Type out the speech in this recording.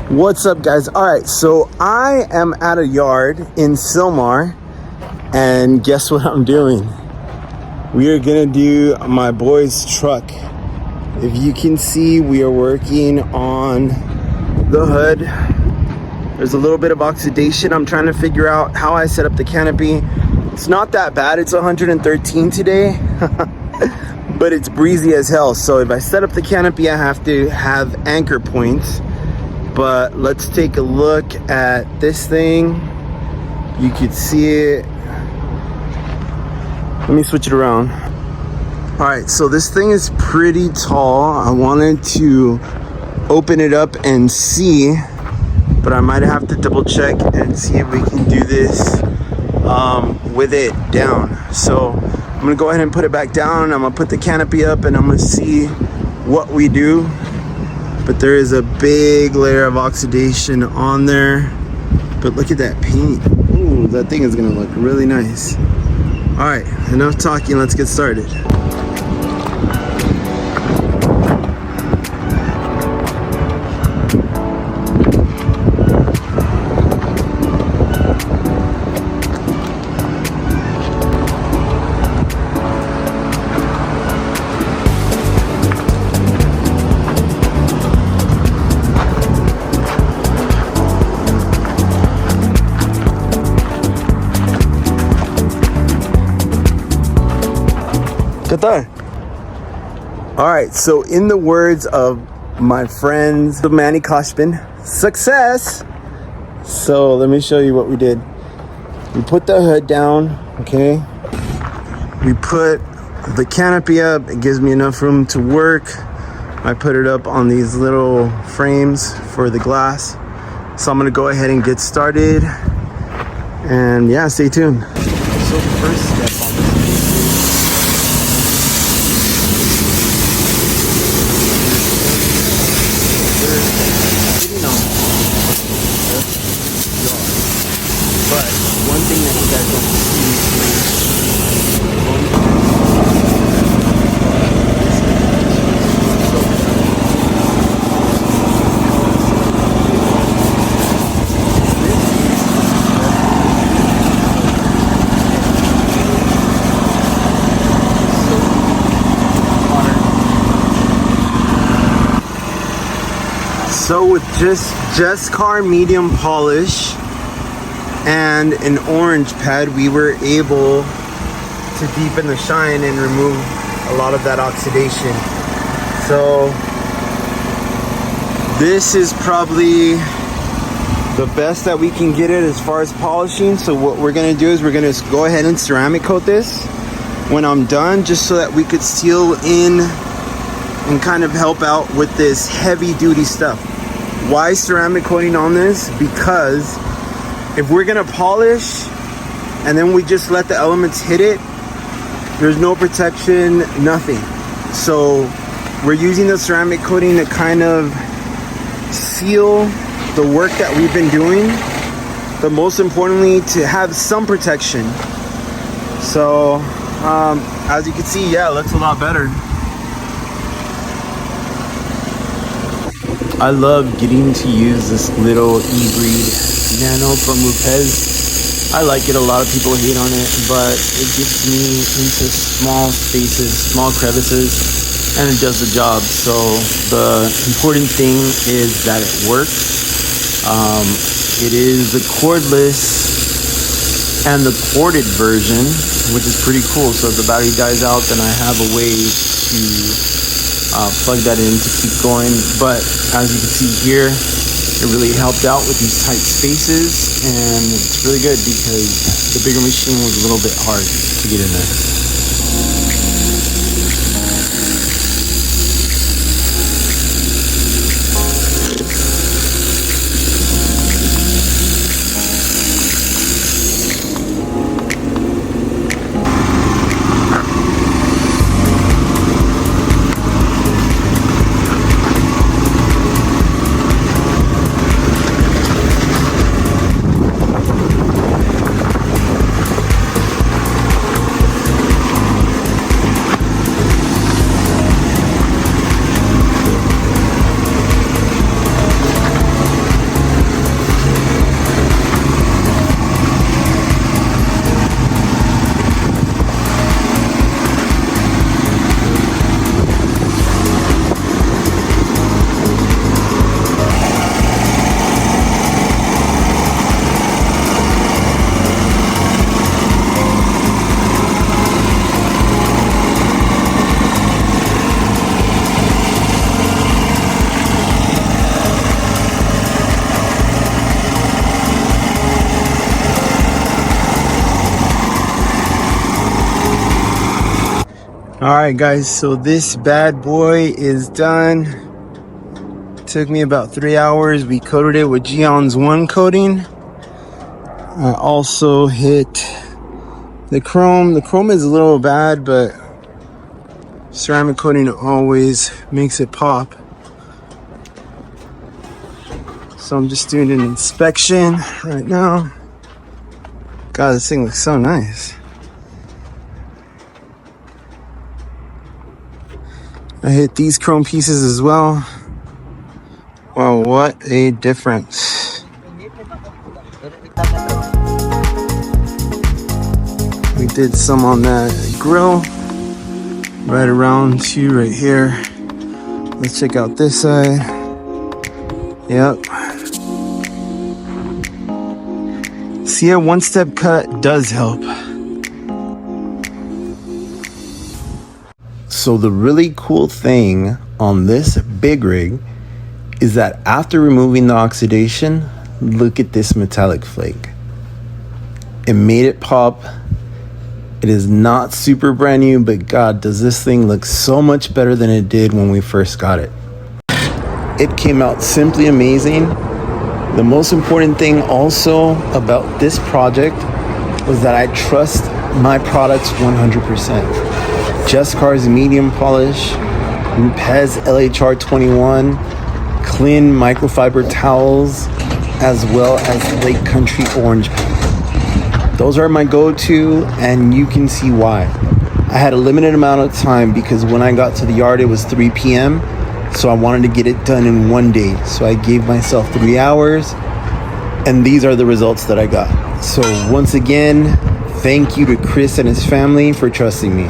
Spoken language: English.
What's up, guys? All right, so I am at a yard in Silmar, and guess what I'm doing? We are gonna do my boy's truck. If you can see, we are working on the hood. There's a little bit of oxidation. I'm trying to figure out how I set up the canopy. It's not that bad. It's 113 today, but it's breezy as hell. So if I set up the canopy, I have to have anchor points. But let's take a look at this thing. You could see it. Let me switch it around. All right, so this thing is pretty tall. I wanted to open it up and see, but I might have to double check and see if we can do this with it down. So I'm gonna go ahead and put it back down. I'm gonna put the canopy up and I'm gonna see what we do. But there is a big layer of oxidation on there. But look at that paint. Ooh, that thing is gonna look really nice. All right, enough talking, let's get started. Qatar. All right, so in the words of my friends, the Manny Koshpin, success. So let me show you what we did. We put the hood down, okay? We put the canopy up. It gives me enough room to work. I put it up on these little frames for the glass. So I'm gonna go ahead and get started. And yeah, stay tuned. So the first step on this, but one thing that you guys don't see so with just Jescar medium polish and an orange pad, we were able to deepen the shine and remove a lot of that oxidation. So this is probably the best that we can get it as far as polishing. So what we're gonna do is we're gonna go ahead and ceramic coat this when I'm done, just so that we could seal in and kind of help out with this heavy duty stuff. Why ceramic coating on this? Because if we're gonna polish and then we just let the elements hit it, there's no protection, nothing. So we're using the ceramic coating to kind of seal the work that we've been doing, but most importantly to have some protection. So as you can see, yeah, it looks a lot better. I love getting to use this little e-breed nano from Lopez. I like it. A lot of people hate on it, but it gets me into small spaces, small crevices, and it does the job. So the important thing is that it works. It is the cordless and the corded version, which is pretty cool. So if the battery dies out, then I have a way to plug that in to keep going. But as you can see here, it really helped out with these tight spaces, and it's really good because the bigger machine was a little bit hard to get in there. Alright guys, so this bad boy is done. Took me about 3 hours. We coated it with Gyeon's 1 coating. I also hit the chrome. The chrome is a little bad, but ceramic coating always makes it pop. So I'm just doing an inspection right now. God, this thing looks so nice. I hit these chrome pieces as well. Wow, what a difference. We did some on that grill. Right around to right here. Let's check out this side. Yep. See, a one-step cut does help. So the really cool thing on this big rig is that after removing the oxidation, look at this metallic flake. It made it pop. It is not super brand new, but God, does this thing look so much better than it did when we first got it. It came out simply amazing. The most important thing also about this project was that I trust my products 100%. Jescar's medium polish, Pez LHR 21, clean microfiber towels, as well as Lake Country orange paint. Those are my go-to, and you can see why. I had a limited amount of time because when I got to the yard it was 3 p.m. So I wanted to get it done in 1 day. So I gave myself 3 hours, and these are the results that I got. So once again, thank you to Chris and his family for trusting me.